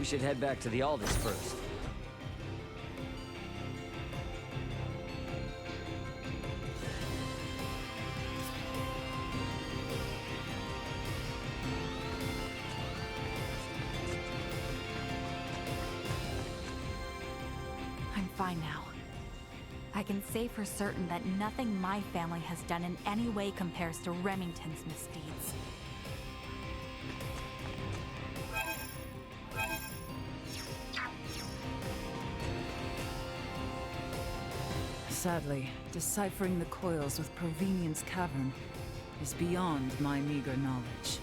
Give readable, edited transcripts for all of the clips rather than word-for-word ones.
We should head back to the Aldous first. I'm fine now. I can say for certain that nothing my family has done in any way compares to Remington's misdeeds. Sadly, deciphering the coils with Provenient's cavern is beyond my meager knowledge.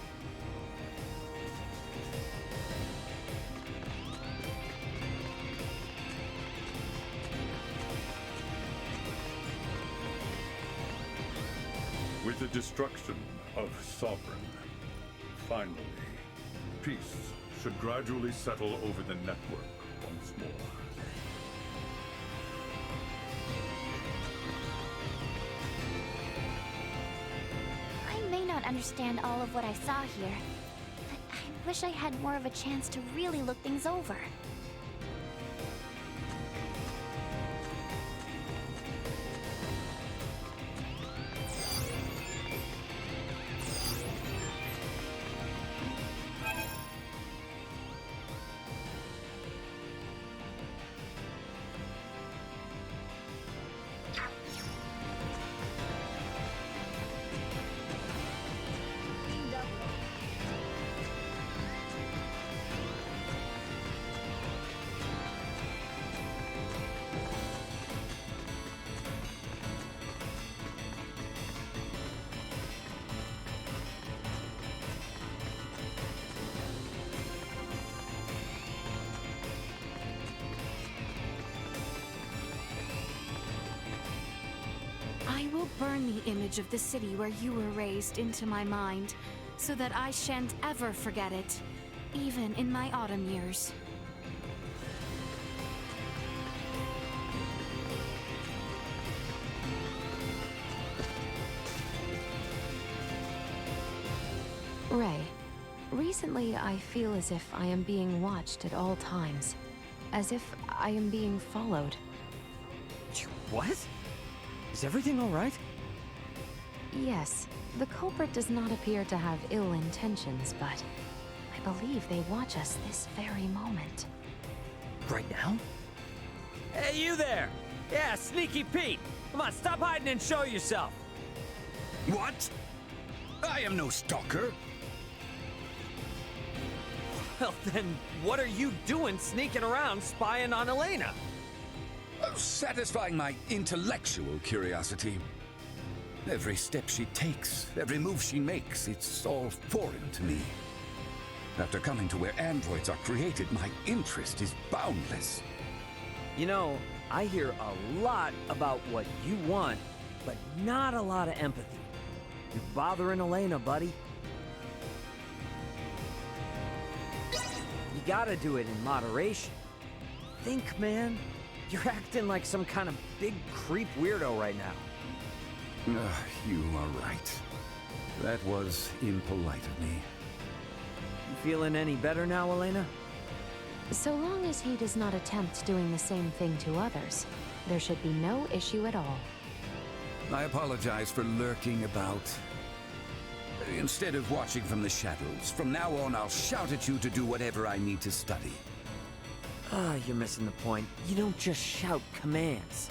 With the destruction of Sovereign, finally, peace should gradually settle over the network once more. I may not understand all of what I saw here, but I wish I had more of a chance to really look things over. I will burn the image of the city where you were raised into my mind, so that I shan't ever forget it, even in my autumn years. Ray, recently I feel as if I am being watched at all times. As if I am being followed. What? Is everything all right? Yes, the culprit does not appear to have ill intentions, but I believe they watch us this very moment. Right now? Hey, you there! Yeah, Sneaky Pete! Come on, stop hiding and show yourself! What? I am no stalker. Well, then, what are you doing sneaking around spying on Elena? Satisfying my intellectual curiosity. Every step she takes, every move she makes, it's all foreign to me. After coming to where androids are created, my interest is boundless. You know, I hear a lot about what you want, but not a lot of empathy. You're bothering Elena, buddy. You gotta do it in moderation. Think, man. You're acting like some kind of big creep weirdo right now. You are right. That was impolite of me. You feeling any better now, Elena? So long as he does not attempt doing the same thing to others, there should be no issue at all. I apologize for lurking about. Instead of watching from the shadows, from now on I'll shout at you to do whatever I need to study. Ah, you're missing the point. You don't just shout commands.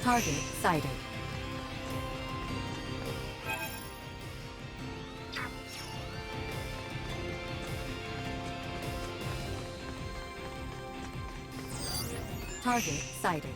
Target sighted. Target sighted.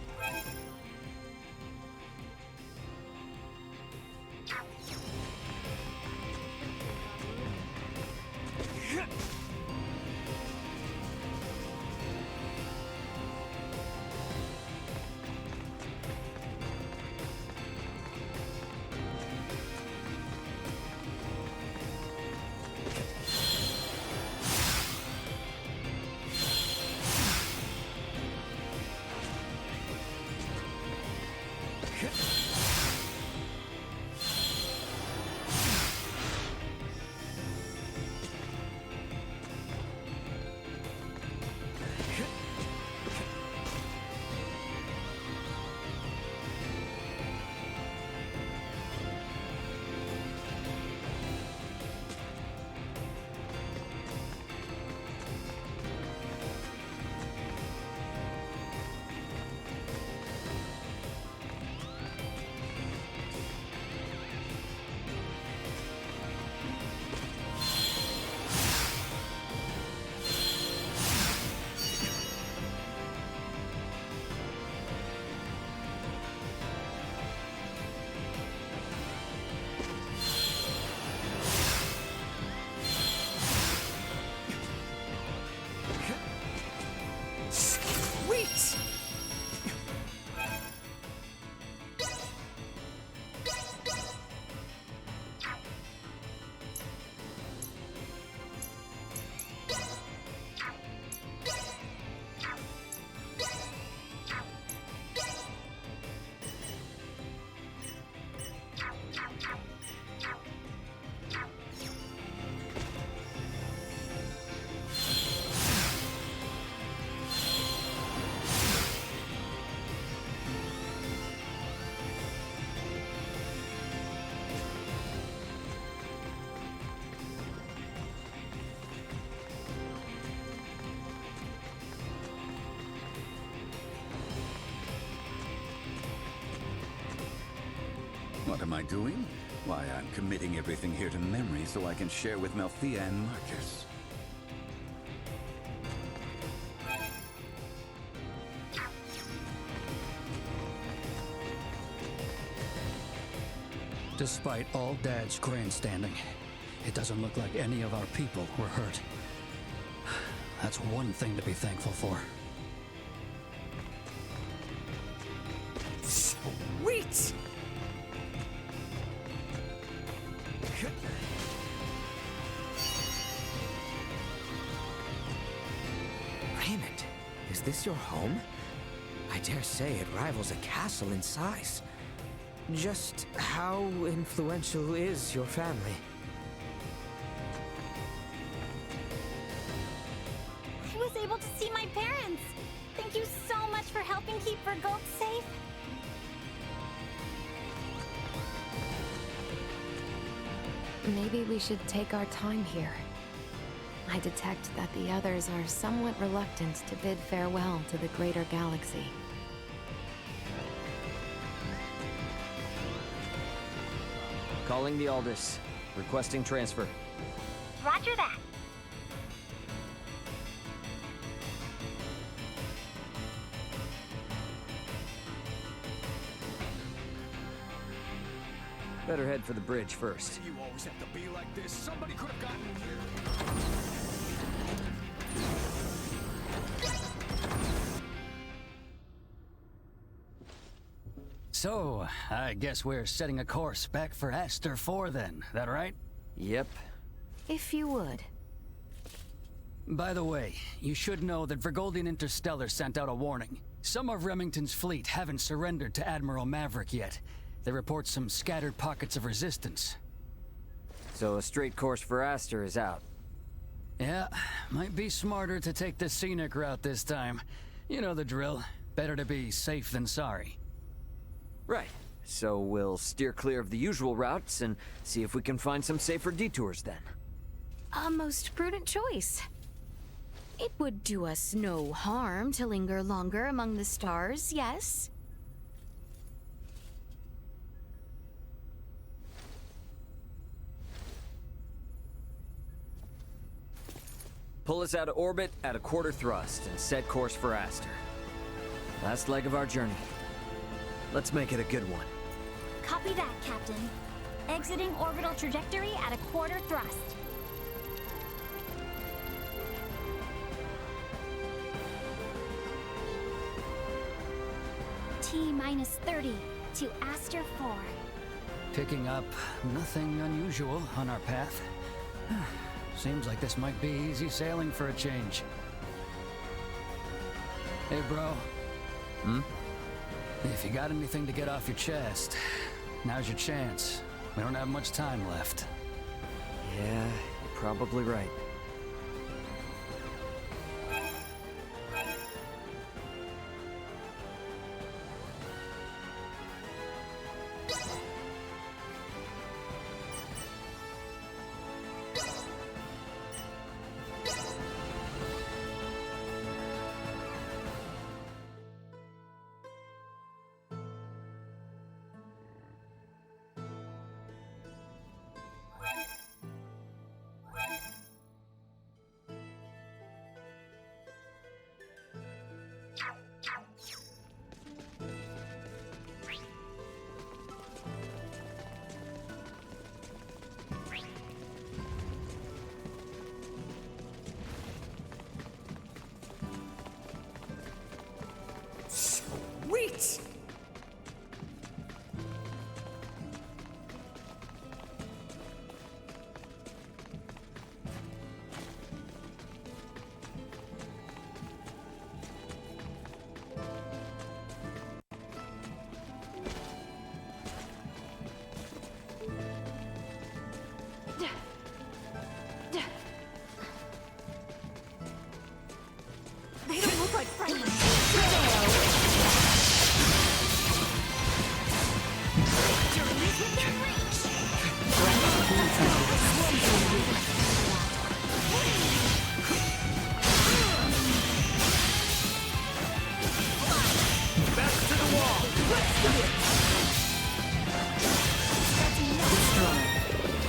What am I doing? Why, I'm committing everything here to memory so I can share with Melthea and Marcus. Despite all Dad's grandstanding, it doesn't look like any of our people were hurt. That's one thing to be thankful for. Sweet! Raymond, is this your home? I dare say it rivals a castle in size. Just how influential is your family? I was able to see my parents. Thank you so much for helping keep Vergote safe. Maybe we should take our time here. I detect that the others are somewhat reluctant to bid farewell to the greater galaxy. Calling the Aldous. Requesting transfer. Roger that. Better head for the bridge first. You always have to be like this. Somebody could have gotten here. So, I guess we're setting a course back for Aster 4 then, that right? Yep. If you would. By the way, you should know that Vergoldian Interstellar sent out a warning. Some of Remington's fleet haven't surrendered to Admiral Maverick yet. They report some scattered pockets of resistance. So a straight course for Aster is out. Yeah, might be smarter to take the scenic route this time. You know the drill. Better to be safe than sorry. Right. So we'll steer clear of the usual routes and see if we can find some safer detours then. A most prudent choice. It would do us no harm to linger longer among the stars, yes? Pull us out of orbit at a quarter thrust and set course for Aster. Last leg of our journey. Let's make it a good one. Copy that, Captain. Exiting orbital trajectory at a quarter thrust. T-minus 30 to Aster 4. Picking up nothing unusual on our path. Seems like this might be easy sailing for a change. Hey, bro. If you got anything to get off your chest, now's your chance. We don't have much time left. Yeah, you're probably right.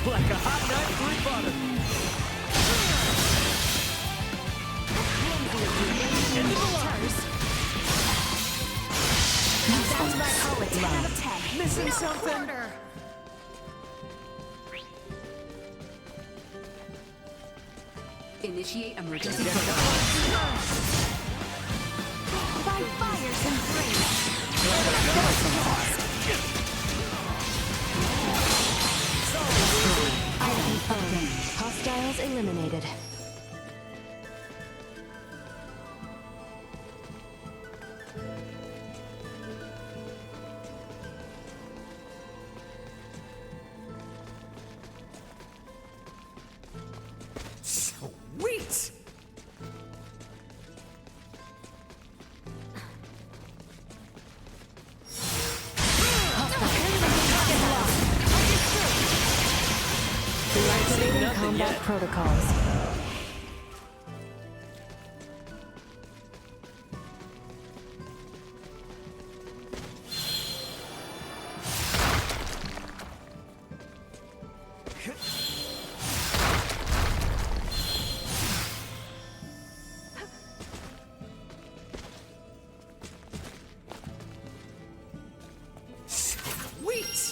Like a hot knife through butter. Into the line. That's what I call a 10 out of 10. Missing something? Initiate emergency protocol. By fires and flames. Item obtained. Hostiles eliminated. Sweet! Deactivating Nothing combat yet. protocols. Sweet!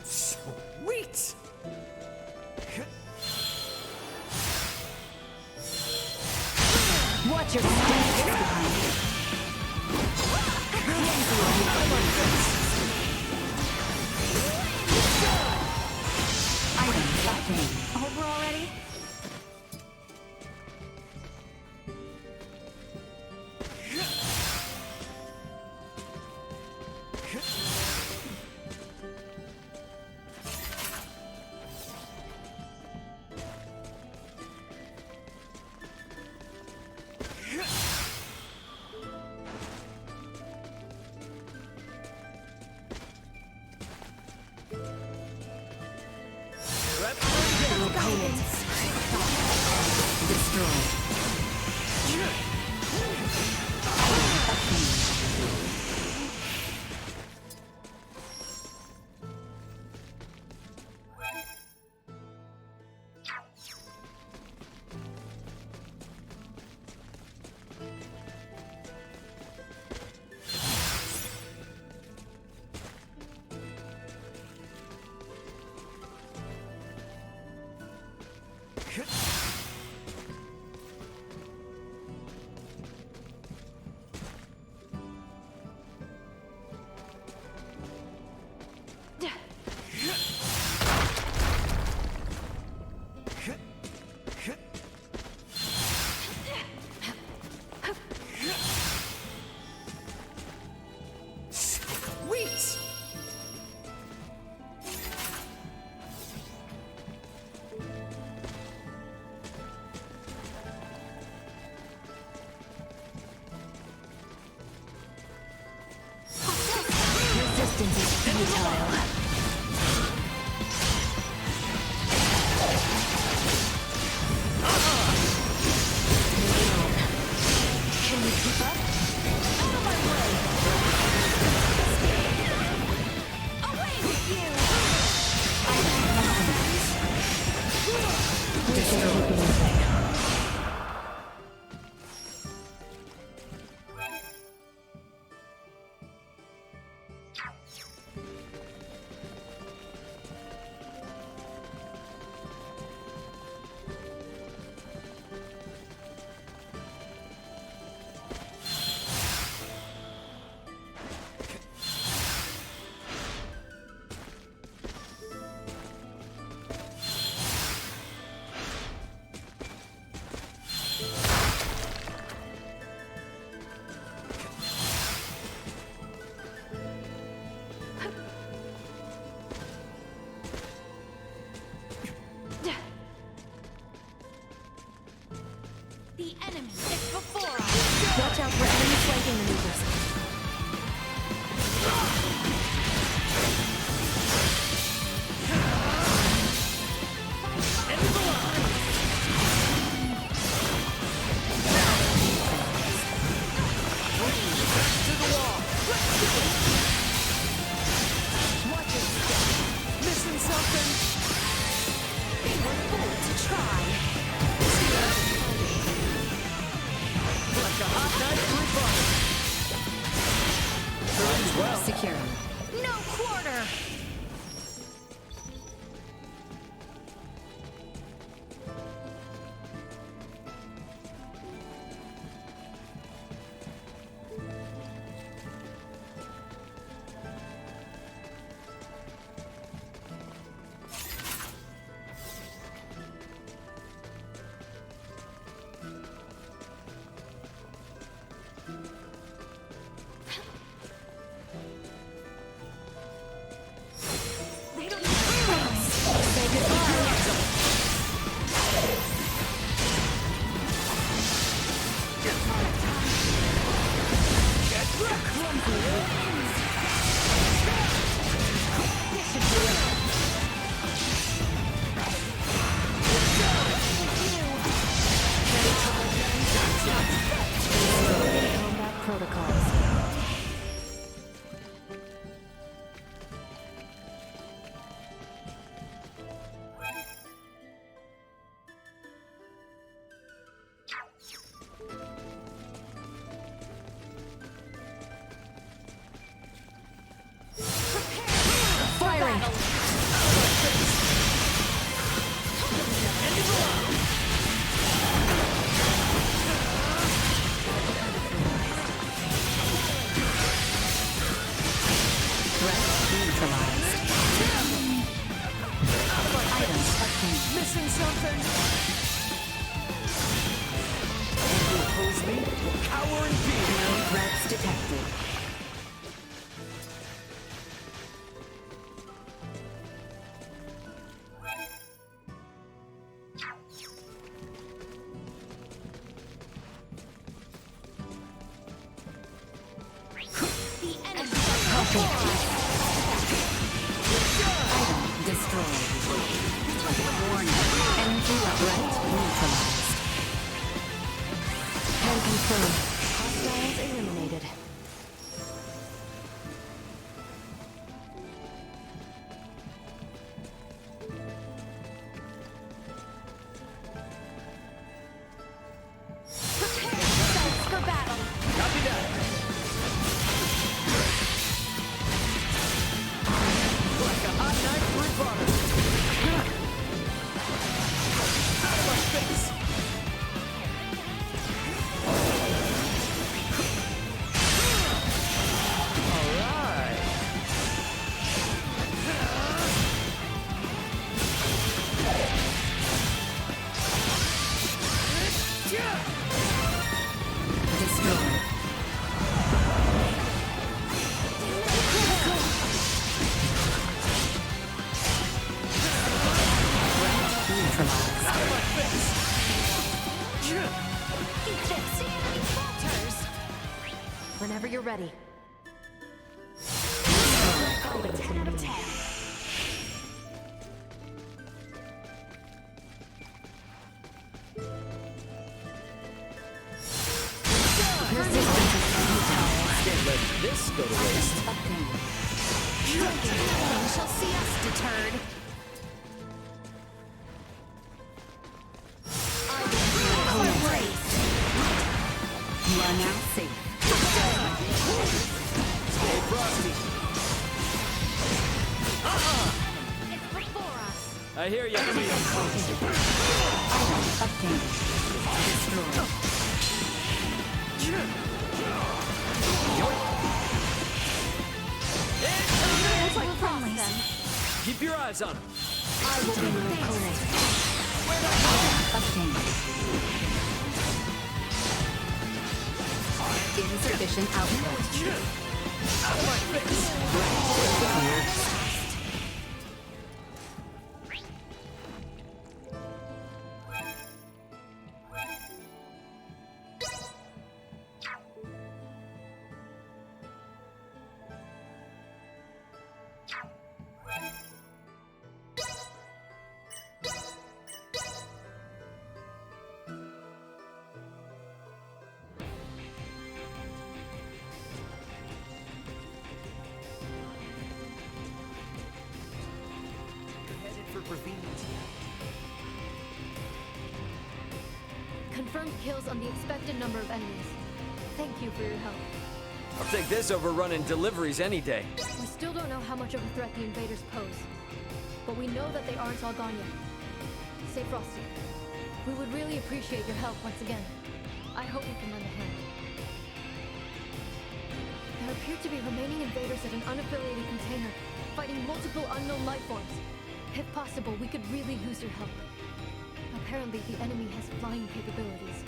Sweet! Watch your step. Over already? The enemy is before us! Watch out for enemy flanking maneuvers. Secure. No quarter! Missing something! Who oppose me will cower in fear. No threats detected. The enemy is before us! Item destroyed. Warning. Energy threat neutralized. Can confirm. Hostiles eliminated. Prepare yourselves for battle! Copy that. Like a hot knife through butter. Out of my face. All right. Destroyed. Neutralized. Eat this! Falters! Whenever you're ready. Oh, a 10 out of 10. Resistance is futile. Can't let this go to waste. Obtained. Nothing shall see us deterred. You are now safe. Stay frosty. It's before us. I hear you. Item obtained. Destroyed. It's like promise. Keep your eyes on him. I will be your opponent. Obtained. Insufficient output. Out of my face. Ravinians yet. Confirmed kills on the expected number of enemies. Thank you for your help. I'll take this over running deliveries any day. We still don't know how much of a threat the invaders pose, but we know that they aren't all gone yet. Stay frosty. We would really appreciate your help once again. I hope we can lend a hand. There appear to be remaining invaders at an unaffiliated container, fighting multiple unknown life forms. If possible, we could really use your help. Apparently, the enemy has flying capabilities.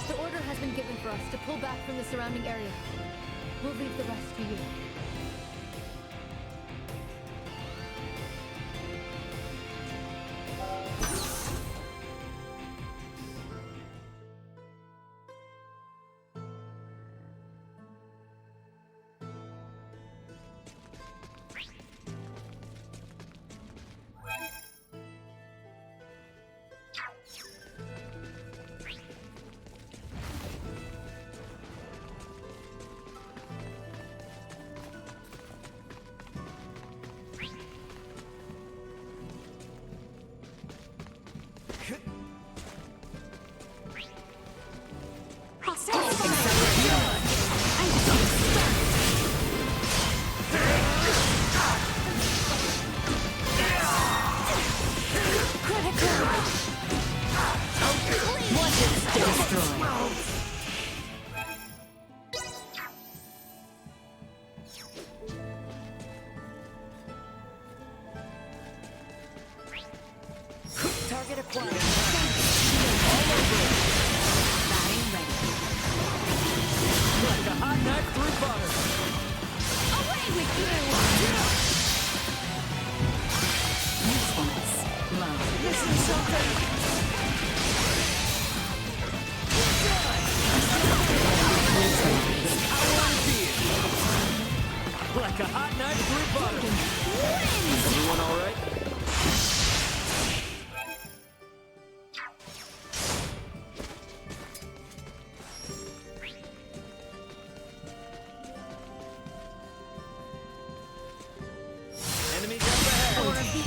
The order has been given for us to pull back from the surrounding area. We'll leave the rest to you. Target acquired. Like a hot knife through butter. Away with you! Usefulness. Love. Missing something! Like a hot knife through butter. Everyone all right? Enemies up ahead. Or of the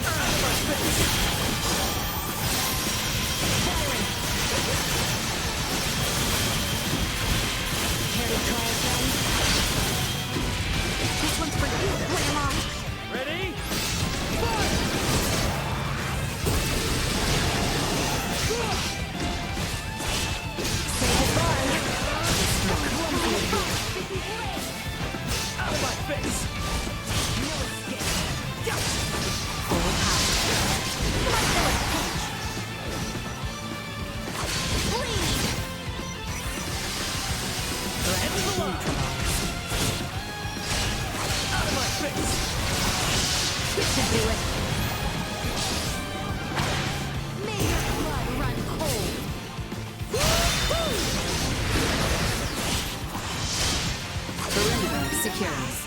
This one's for you. Bring him on. Ready? Say goodbye. Out of my face. Out of my face. This should do it. May your blood run cold. Perimeter secured.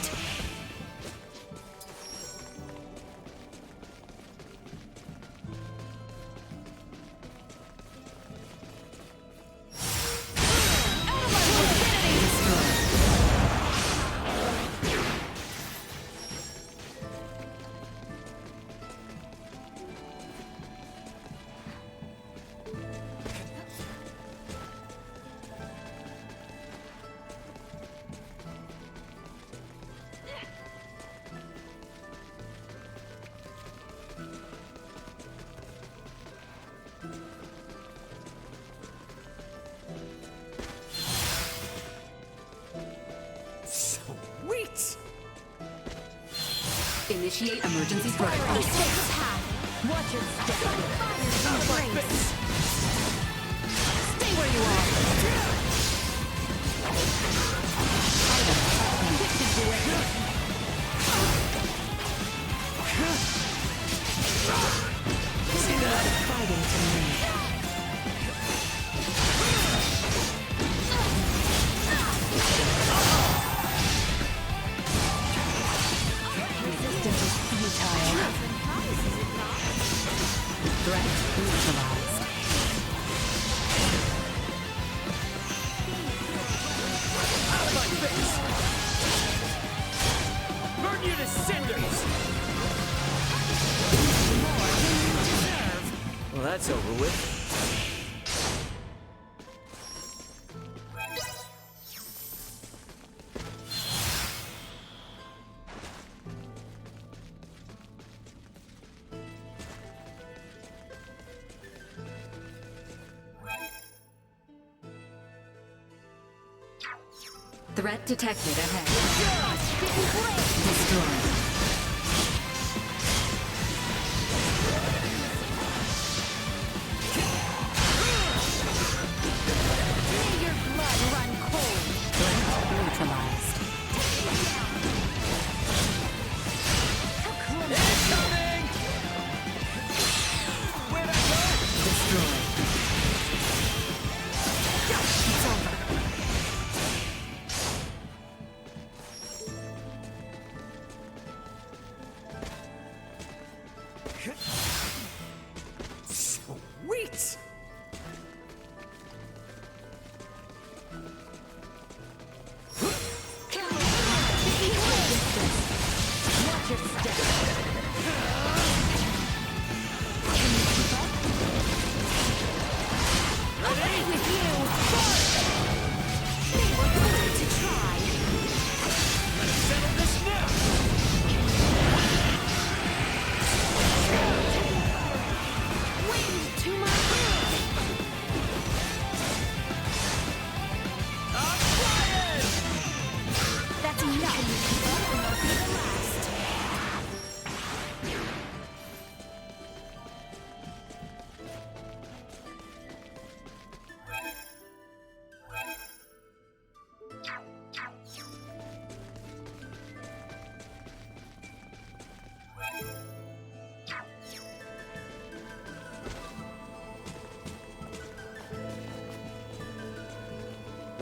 Sweet! Initiate emergency protocol. Watch your step. Out of my face. Stay where you are. This should do it. See that? Fighting to me. Resistance is futile. Threat neutralized. Out of my face. that's over with. Threat detected ahead. Destroyed. May your blood run cold. Threat neutralized. Incoming! Where'd I go? Destroyed. It's over. Sweet! Watch your step. Away with you! They were going to try. Let's settle this now! Wings to my hand. I'm flying! That's enough. That will be the last.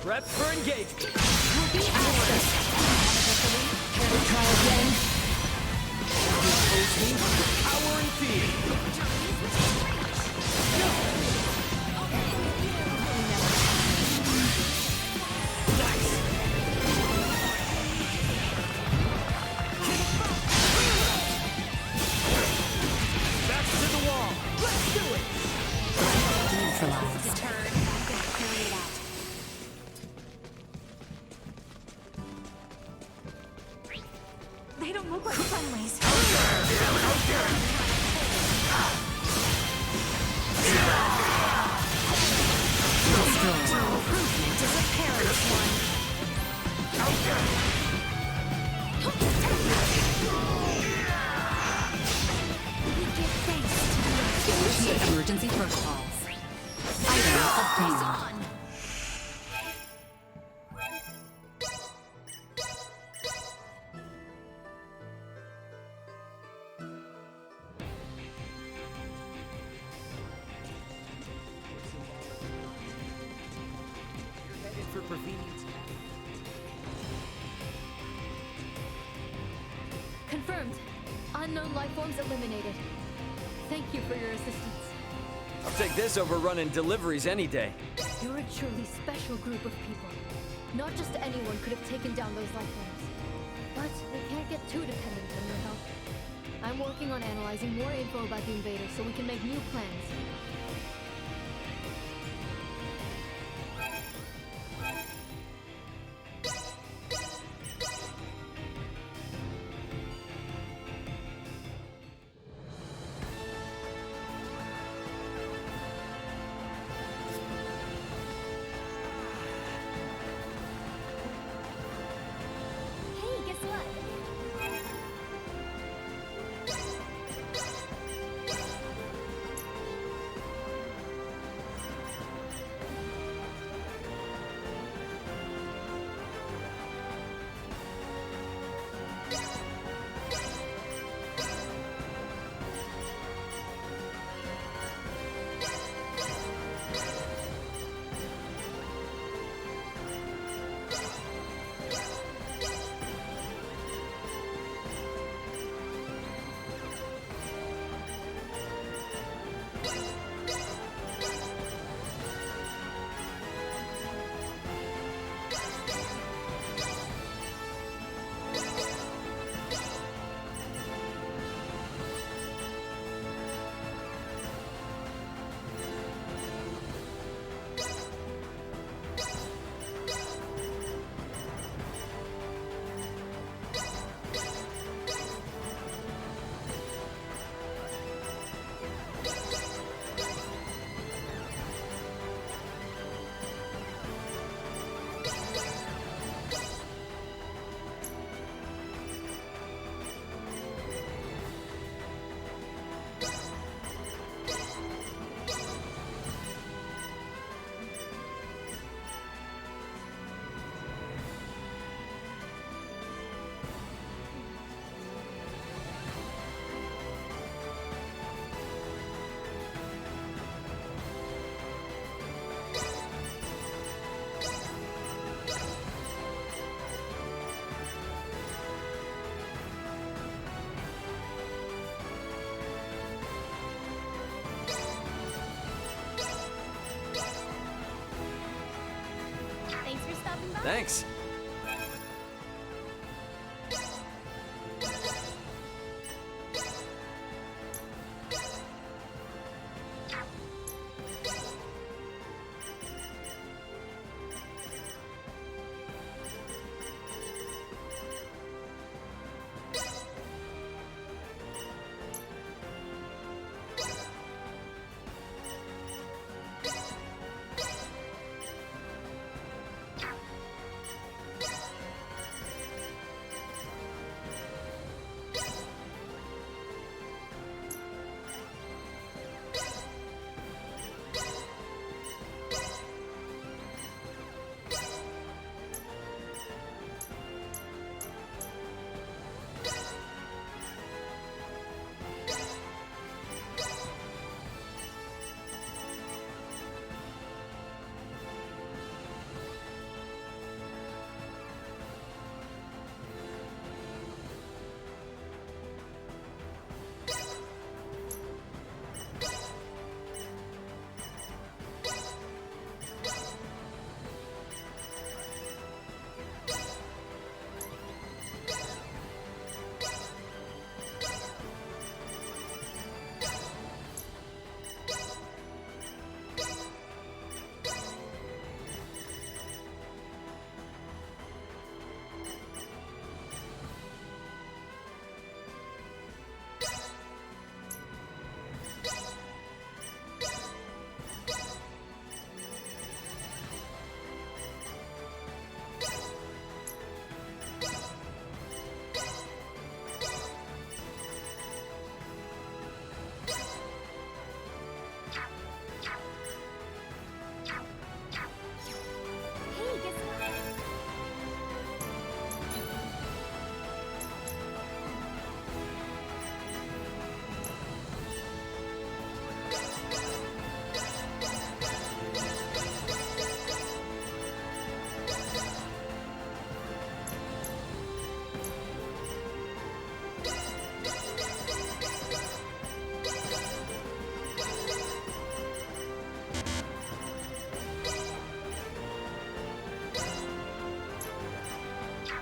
Prep for engagement. Will be ours. Can we try again? This me power and fear. Back to the wall. Let's do it. Neutralized. Turn. I'm gonna carry it out. They don't look like friendlies. Improvement is a perilous one. We give thanks to the Initiate emergency protocols. Item obtained. on. Headed for Provenience. Confirmed. Unknown life forms eliminated. Thank you for your assistance. I'll take this over running deliveries any day. You're a truly special group of people. Not just anyone could have taken down those life forms. But we can't get too dependent on your help. I'm working on analyzing more info about the invaders so we can make new plans. Hey, guess what? Thanks.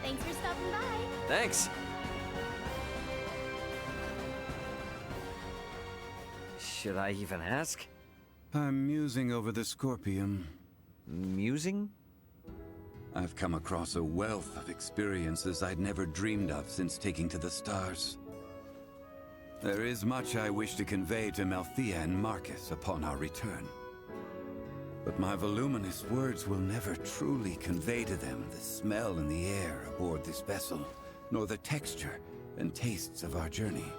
Thanks for stopping by. Thanks. Should I even ask? I'm musing over the Scorpium. Musing? I've come across a wealth of experiences I'd never dreamed of since taking to the stars. There is much I wish to convey to Melthea and Marcus upon our return. But my voluminous words will never truly convey to them the smell in the air aboard this vessel, nor the texture and tastes of our journey.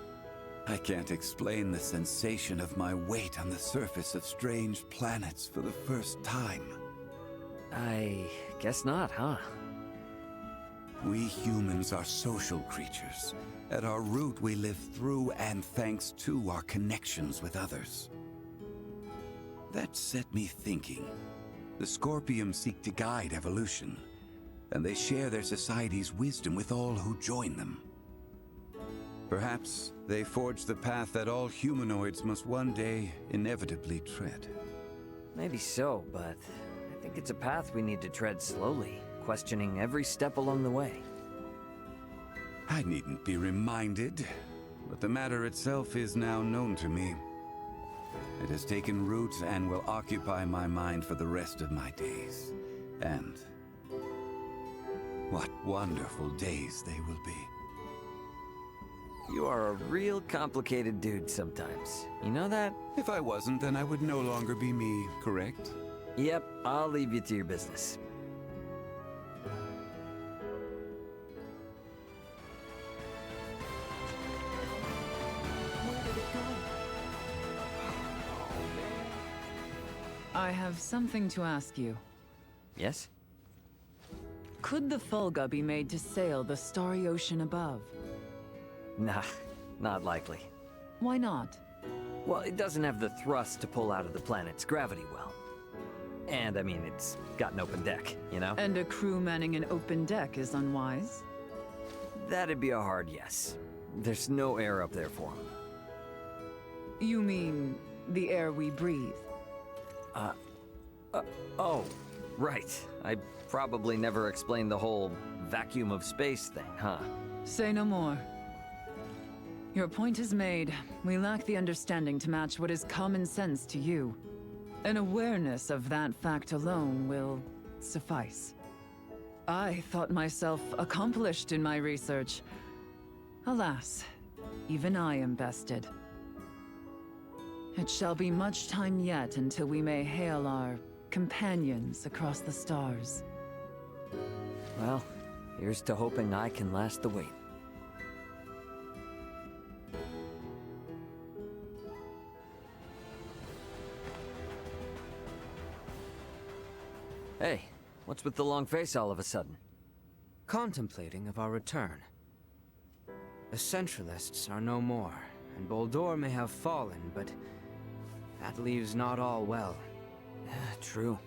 I can't explain the sensation of my weight on the surface of strange planets for the first time. I guess not, huh? We humans are social creatures. At our root, we live through and thanks to our connections with others. That set me thinking. The Scorpium seek to guide evolution, and they share their society's wisdom with all who join them. Perhaps they forge the path that all humanoids must one day inevitably tread. Maybe so, but I think it's a path we need to tread slowly, questioning every step along the way. I needn't be reminded, but the matter itself is now known to me. It has taken root and will occupy my mind for the rest of my days. And what wonderful days they will be. You are a real complicated dude sometimes. You know that? If I wasn't, then I would no longer be me, correct? Yep, I'll leave you to your business. I have something to ask you. Yes? Could the Fulga be made to sail the starry ocean above? Nah, not likely. Why not? Well, it doesn't have the thrust to pull out of the planet's gravity well. And, I mean, it's got an open deck, you know? And a crew manning an open deck is unwise? That'd be a hard yes. There's no air up there for them. You mean the air we breathe? Oh, Right. I probably never explained the whole vacuum of space thing, huh? Say no more. Your point is made. We lack the understanding to match what is common sense to you. An awareness of that fact alone will suffice. I thought myself accomplished in my research. Alas, even I am bested. It shall be much time yet until we may hail our companions across the stars. Well, here's to hoping I can last the wait. Hey, what's with the long face all of a sudden? Contemplating of our return. The Centralists are no more, and Boldore may have fallen, but that leaves not all well. True.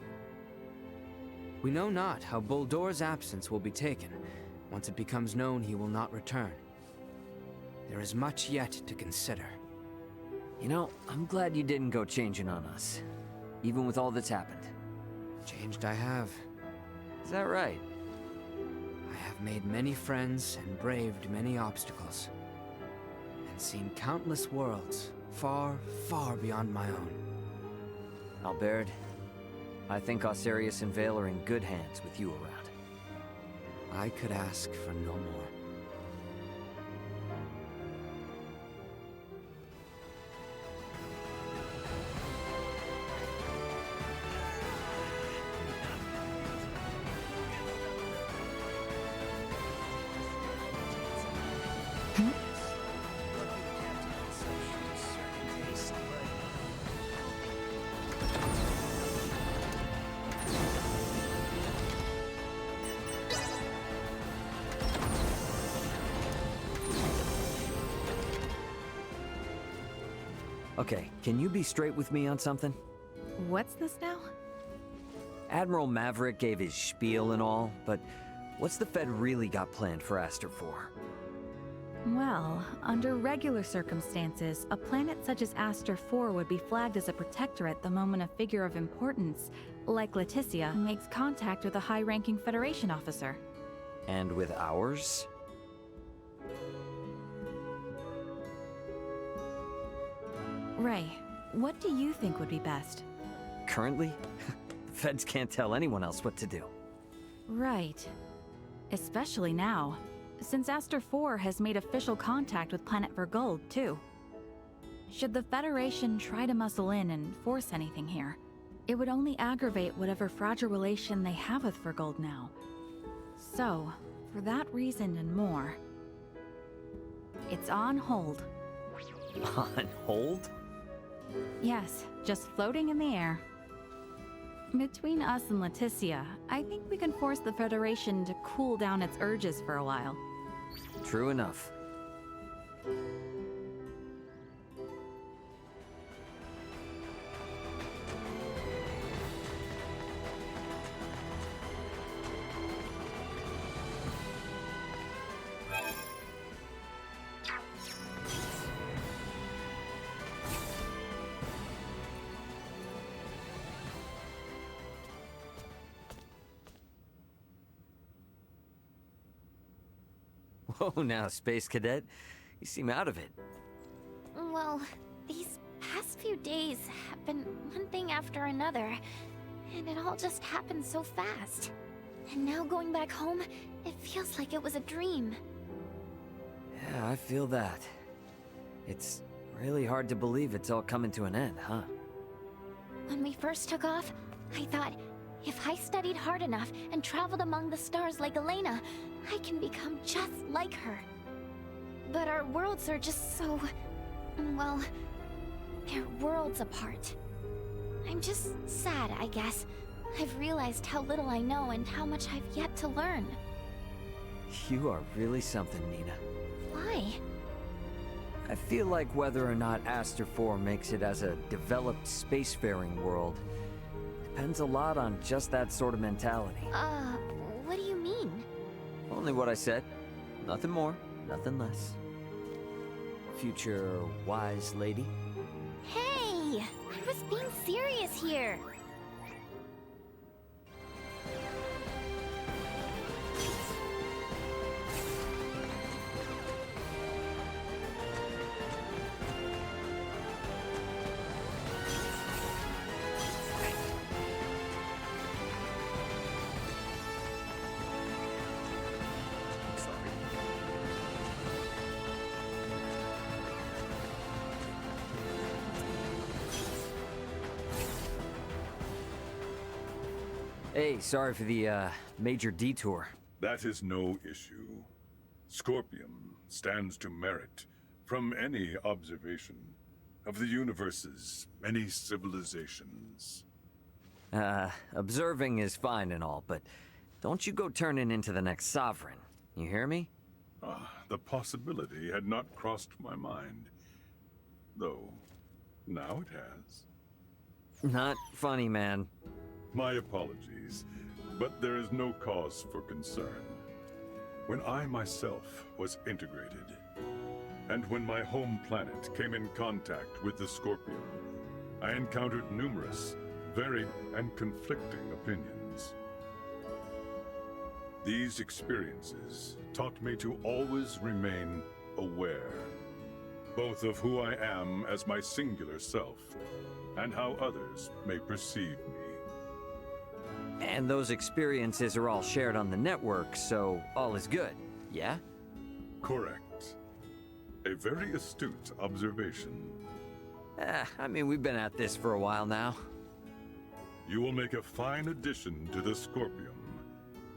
We know not how Boldore's absence will be taken. Once it becomes known he will not return. There is much yet to consider. You know, I'm glad you didn't go changing on us, even with all that's happened. Changed I have. Is that right? I have made many friends and braved many obstacles. And seen countless worlds, far, far beyond my own. Albert, I think Osarius and Vale are in good hands with you around. I could ask for no more. Okay, can you be straight with me on something? What's this now? Admiral Maverick gave his spiel and all, but what's the Fed really got planned for Aster 4? Well, under regular circumstances, a planet such as Aster 4 would be flagged as a protectorate the moment a figure of importance, like Leticia, makes contact with a high-ranking Federation officer. And with ours? Ray, what do you think would be best? Currently? The Feds can't tell anyone else what to do. Right. Especially now, since Aster 4 has made official contact with Planet Vergold, too. Should the Federation try to muscle in and force anything here, it would only aggravate whatever fragile relation they have with Vergold now. So, for that reason and more, it's on hold. On hold? Yes, just floating in the air. Between us and Leticia, I think we can force the Federation to cool down its urges for a while. True enough. Whoa, now, Space Cadet. You seem out of it. Well, these past few days have been one thing after another, and it all just happened so fast. And now going back home, it feels like it was a dream. Yeah, I feel that. It's really hard to believe it's all coming to an end, huh? When we first took off, I thought, if I studied hard enough and traveled among the stars like Elena, I can become just like her. But our worlds are just so... well, they're worlds apart. I'm just sad, I guess. I've realized how little I know and how much I've yet to learn. You are really something, Nina. Why? I feel like whether or not Aster 4 makes it as a developed spacefaring world depends a lot on just that sort of mentality. What do you mean? Only what I said. Nothing more, nothing less. Future wise lady. Hey! I was being serious here! Hey, sorry for the, major detour. That is no issue. Scorpium stands to merit from any observation of the universe's many civilizations. Observing is fine and all, but don't you go turning into the next sovereign. You hear me? The possibility had not crossed my mind. Though, now it has. Not funny, man. My apologies, but there is no cause for concern. When I myself was integrated, and when my home planet came in contact with the Scorpion, I encountered numerous, varied, and conflicting opinions. These experiences taught me to always remain aware, both of who I am as my singular self, and how others may perceive me. And those experiences are all shared on the network, so all is good, yeah? Correct. A very astute observation. I mean, we've been at this for a while now. You will make a fine addition to the Scorpium,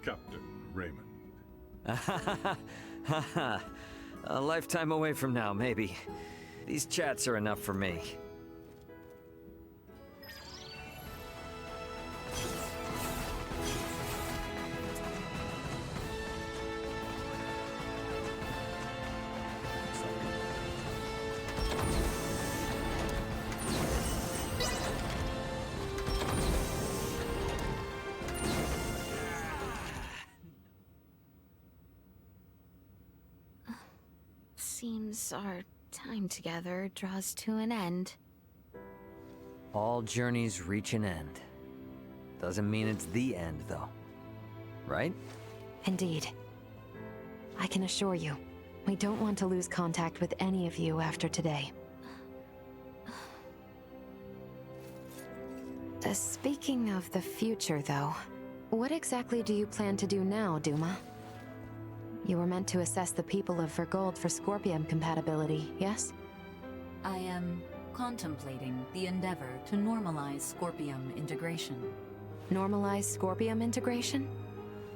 Captain Raymond. A lifetime away from now, maybe. These chats are enough for me. Seems our time together draws to an end. All journeys reach an end. Doesn't mean it's the end, though. Right? Indeed. I can assure you, we don't want to lose contact with any of you after today. Speaking of the future, though, what exactly do you plan to do now, Duma? You were meant to assess the people of Vergold for Scorpium compatibility, yes? I am contemplating the endeavor to normalize Scorpium integration. Normalize Scorpium integration?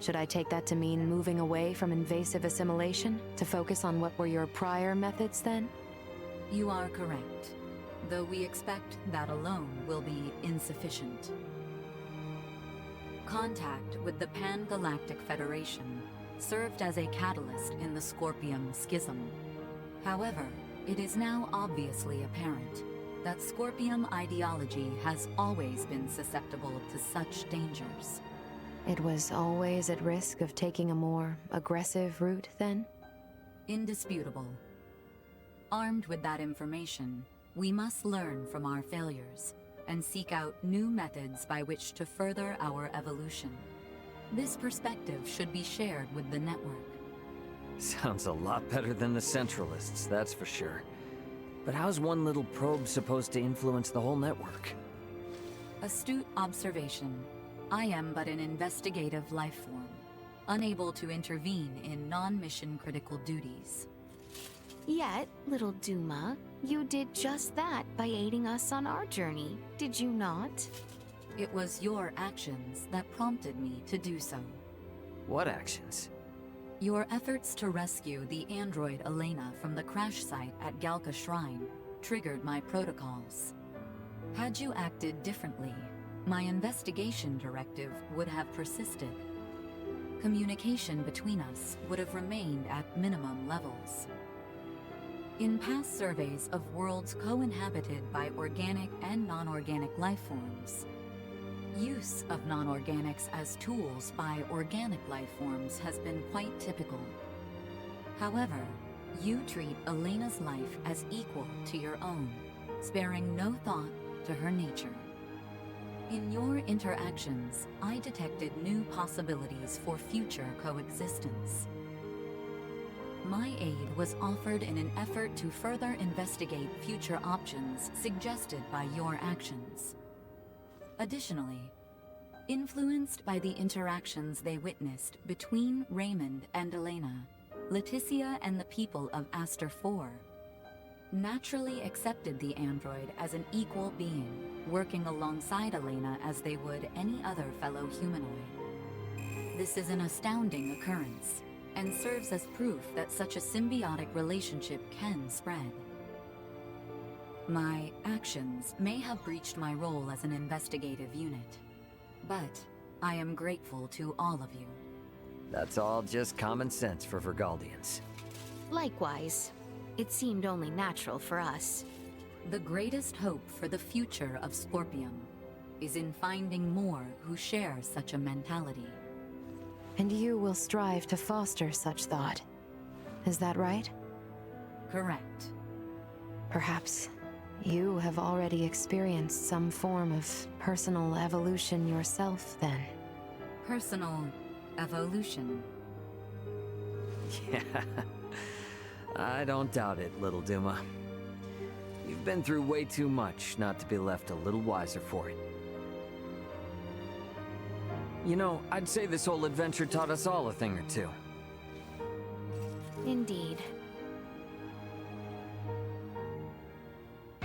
Should I take that to mean moving away from invasive assimilation to focus on what were your prior methods then? You are correct, though we expect that alone will be insufficient. Contact with the Pan-Galactic Federation served as a catalyst in the Scorpium schism. However, it is now obviously apparent that Scorpium ideology has always been susceptible to such dangers. It was always at risk of taking a more aggressive route, then? Indisputable. Armed with that information, we must learn from our failures and seek out new methods by which to further our evolution. This perspective should be shared with the network. Sounds a lot better than the Centralists, that's for sure. But how's one little probe supposed to influence the whole network? Astute observation. I am but an investigative life form, unable to intervene in non-mission critical duties. Yet, little Duma, you did just that by aiding us on our journey, did you not? It was your actions that prompted me to do so. What actions? Your efforts to rescue the android Elena from the crash site at Galka Shrine triggered my protocols. Had you acted differently, my investigation directive would have persisted. Communication between us would have remained at minimum levels. In past surveys of worlds co-inhabited by organic and non-organic life forms, use of non-organics as tools by organic life forms has been quite typical. However, you treat Elena's life as equal to your own, sparing no thought to her nature. In your interactions, I detected new possibilities for future coexistence. My aid was offered in an effort to further investigate future options suggested by your actions. Additionally, influenced by the interactions they witnessed between Raymond and Elena, Leticia and the people of Aster IV, naturally accepted the android as an equal being, working alongside Elena as they would any other fellow humanoid. This is an astounding occurrence, and serves as proof that such a symbiotic relationship can spread. My actions may have breached my role as an investigative unit, but I am grateful to all of you. That's all just common sense for Vergaldians. Likewise. It seemed only natural for us. The greatest hope for the future of Scorpium is in finding more who share such a mentality. And you will strive to foster such thought. Is that right? Correct. Perhaps you have already experienced some form of personal evolution yourself, then. Personal evolution. Yeah. I don't doubt it, little Duma. You've been through way too much not to be left a little wiser for it. You know, I'd say this whole adventure taught us all a thing or two. Indeed.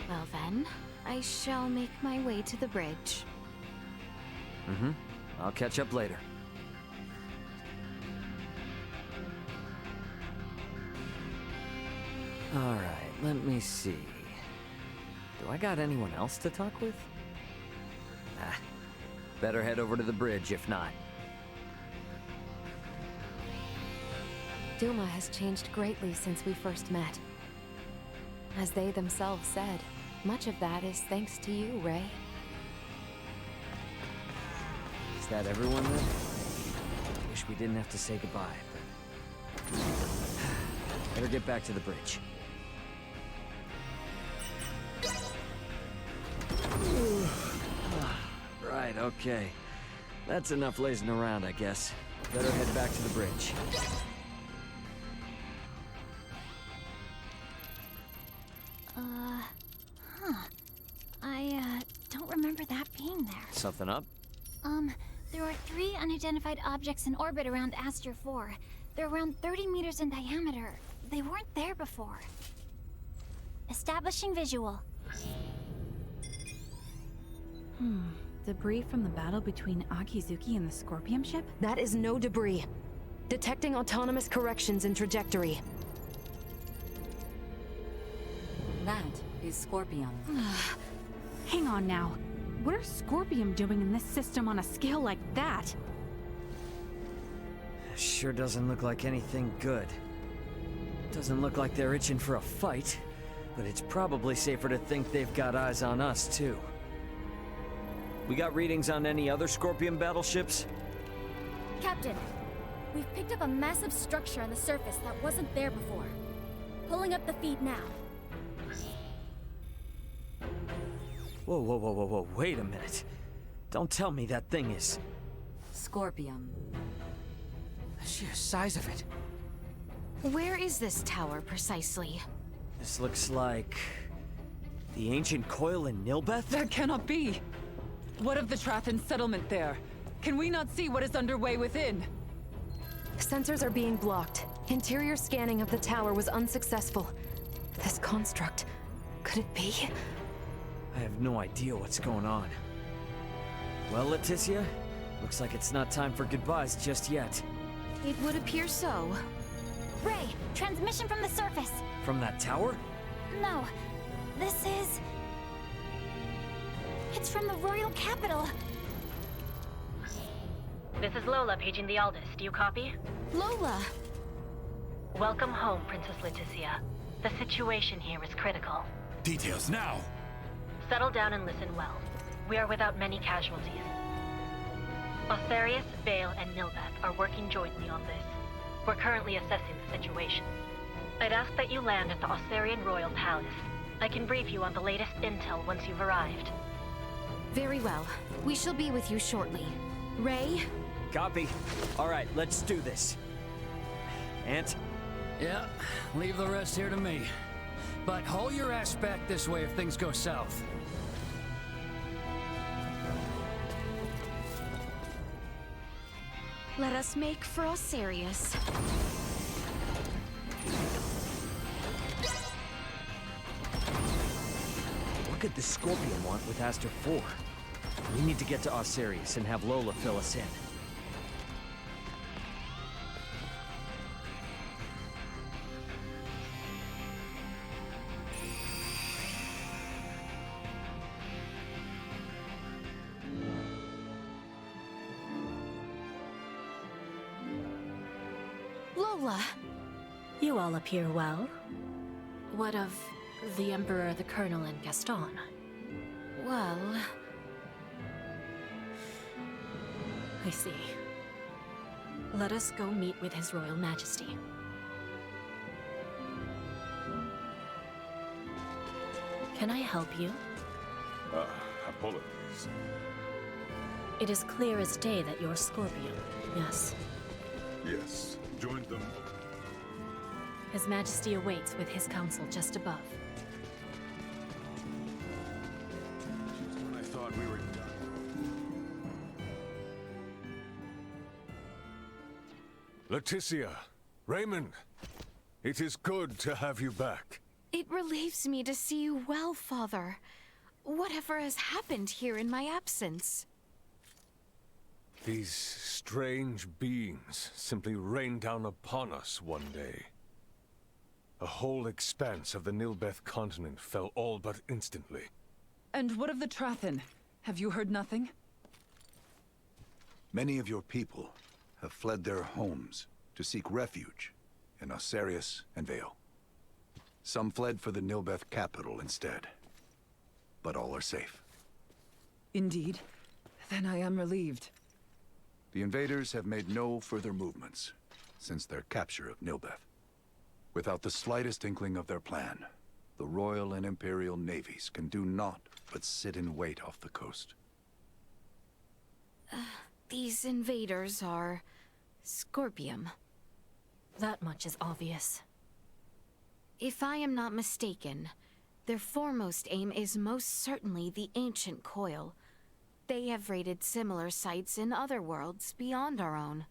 Well then, I shall make my way to the bridge. Mm-hmm. I'll catch up later. Alright, let me see. Do I got anyone else to talk with? Ah, better head over to the bridge if not. Duma has changed greatly since we first met. As they themselves said, much of that is thanks to you, Ray. Is that everyone then? Wish we didn't have to say goodbye, but... Better get back to the bridge. Right, okay. That's enough lazing around, I guess. Better head back to the bridge. I don't remember that being there. Something up? There are 3 unidentified objects in orbit around Aster 4. They're around 30 meters in diameter. They weren't there before. Establishing visual. Debris from the battle between Akizuki and the Scorpium ship? That is no debris. Detecting autonomous corrections in trajectory. That is Scorpium. Hang on now. What are Scorpium doing in this system on a scale like that? Sure doesn't look like anything good. Doesn't look like they're itching for a fight, but it's probably safer to think they've got eyes on us, too. We got readings on any other Scorpion battleships? Captain, we've picked up a massive structure on the surface that wasn't there before. Pulling up the feed now. Whoa, whoa, whoa, whoa, whoa, wait a minute. Don't tell me that thing is... Scorpium. The sheer size of it. Where is this tower, precisely? This looks like... the ancient coil in Nilbeth? That cannot be! What of the Trathan settlement there? Can we not see what is underway within? Sensors are being blocked. Interior scanning of the tower was unsuccessful. This construct... could it be? I have no idea what's going on. Well, Leticia, looks like it's not time for goodbyes just yet. It would appear so. Ray, transmission from the surface. From that tower? No, this is... It's from the Royal Capital. This is Lola paging the Aldous. Do you copy? Lola! Welcome home, Princess Leticia. The situation here is critical. Details now! Settle down and listen well. We are without many casualties. Osarius, Vale, and Nilbeth are working jointly on this. We're currently assessing the situation. I'd ask that you land at the Osarian Royal Palace. I can brief you on the latest intel once you've arrived. Very well. We shall be with you shortly. Ray? Copy. Alright, let's do this. Ant? Yeah, leave the rest here to me. But haul your ass back this way if things go south. Let us make for Osarius. What could the Scorpion want with Aster 4? We need to get to Osarius and have Lola fill us in. Lola! You all appear well. What of the Emperor, the Colonel, and Gaston? Well... I see. Let us go meet with His Royal Majesty. Can I help you? Apologies. It is clear as day that you're Scorpion, yes? Yes, joined them. His Majesty awaits with his council just above. Just when I thought we were done. Leticia, Raymond, it is good to have you back. It relieves me to see you well, Father. Whatever has happened here in my absence? These strange beings simply rained down upon us one day. A whole expanse of the Nilbeth continent fell all but instantly. And what of the Trathen? Have you heard nothing? Many of your people have fled their homes to seek refuge in Osarius and Vale. Some fled for the Nilbeth capital instead, but all are safe. Indeed. Then I am relieved. The invaders have made no further movements since their capture of Nilbeth. Without the slightest inkling of their plan, the Royal and Imperial navies can do naught but sit in wait off the coast. These invaders are... Scorpium. That much is obvious. If I am not mistaken, their foremost aim is most certainly the ancient coil. They have raided similar sites in other worlds beyond our own.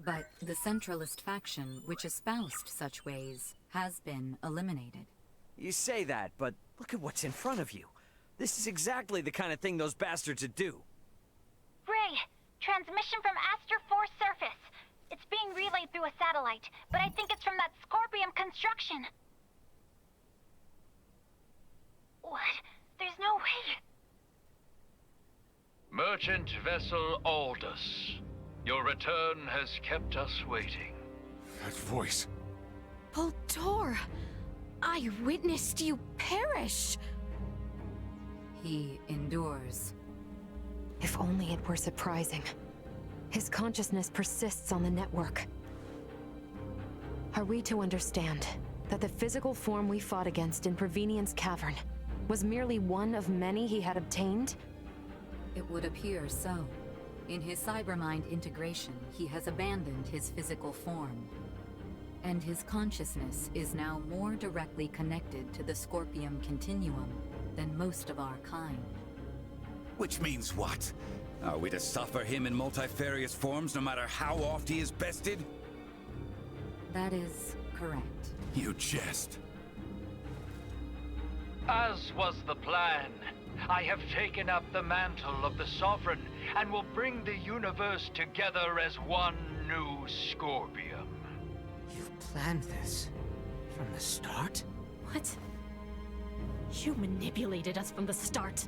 But the Centralist faction, which espoused such ways, has been eliminated. You say that, but look at what's in front of you. This is exactly the kind of thing those bastards would do. Ray, transmission from Aster 4 surface. It's being relayed through a satellite, but I think it's from that Scorpium construction. What? There's no way. Merchant vessel Aldous. Your return has kept us waiting. That voice. Voltor! I witnessed you perish! He endures. If only it were surprising. His consciousness persists on the network. Are we to understand that the physical form we fought against in Provenien's cavern was merely one of many he had obtained? It would appear so. In his cybermind integration, he has abandoned his physical form. And his consciousness is now more directly connected to the Scorpium continuum than most of our kind. Which means what? Are we to suffer him in multifarious forms no matter how oft he is bested? That is correct. You jest. As was the plan, I have taken up the mantle of the Sovereign and will bring the universe together as one new Scorpium. You've planned this from the start? What? You manipulated us from the start.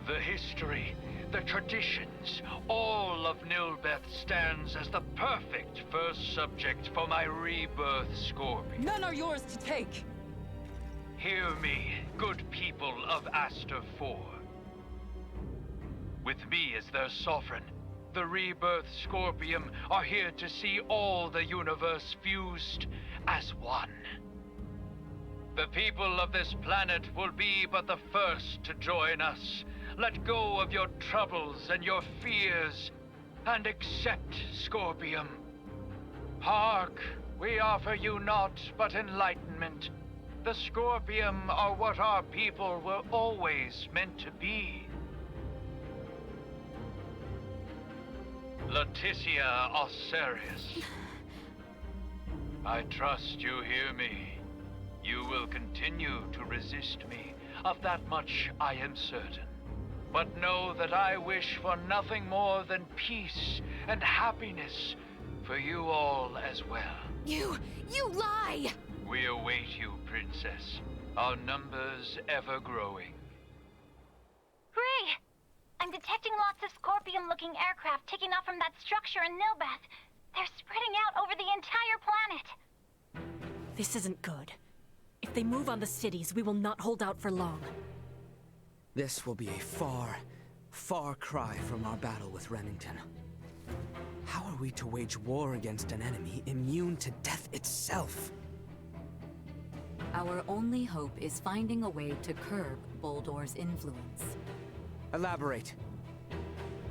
The history, the traditions, all of Nilbeth stands as the perfect first subject for my rebirth Scorpion. None are yours to take! Hear me, good people of Aster 4. With me as their sovereign, the rebirth Scorpium are here to see all the universe fused as one. The people of this planet will be but the first to join us. Let go of your troubles and your fears, and accept Scorpium. Hark, we offer you naught but enlightenment. The Scorpium are what our people were always meant to be. Leticia Osarius. I trust you hear me. You will continue to resist me Of that much I am certain. But know that I wish for nothing more than peace and happiness for you all as well. You lie! We await you, Princess. Our numbers ever growing. Ray! I'm detecting lots of Scorpion-looking aircraft taking off from that structure in Nilbeth. They're spreading out over the entire planet. This isn't good. If they move on the cities, we will not hold out for long. This will be a far, far cry from our battle with Remington. How are we to wage war against an enemy immune to death itself? Our only hope is finding a way to curb Boldor's influence. Elaborate.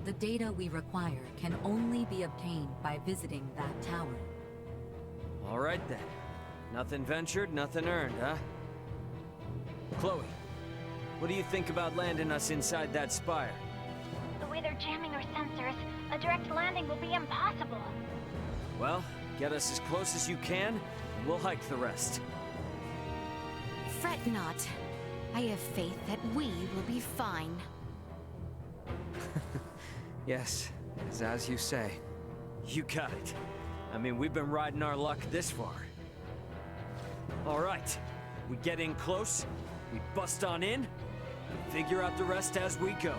The data we require can only be obtained by visiting that tower. All right then. Nothing ventured, nothing earned, huh? Chloe, what do you think about landing us inside that spire? The way they're jamming our sensors, a direct landing will be impossible. Well, get us as close as you can, and we'll hike the rest. Fret not. I have faith that we will be fine. Yes, it's as you say. You got it. I mean, we've been riding our luck this far. All right. We get in close, we bust on in, and figure out the rest as we go.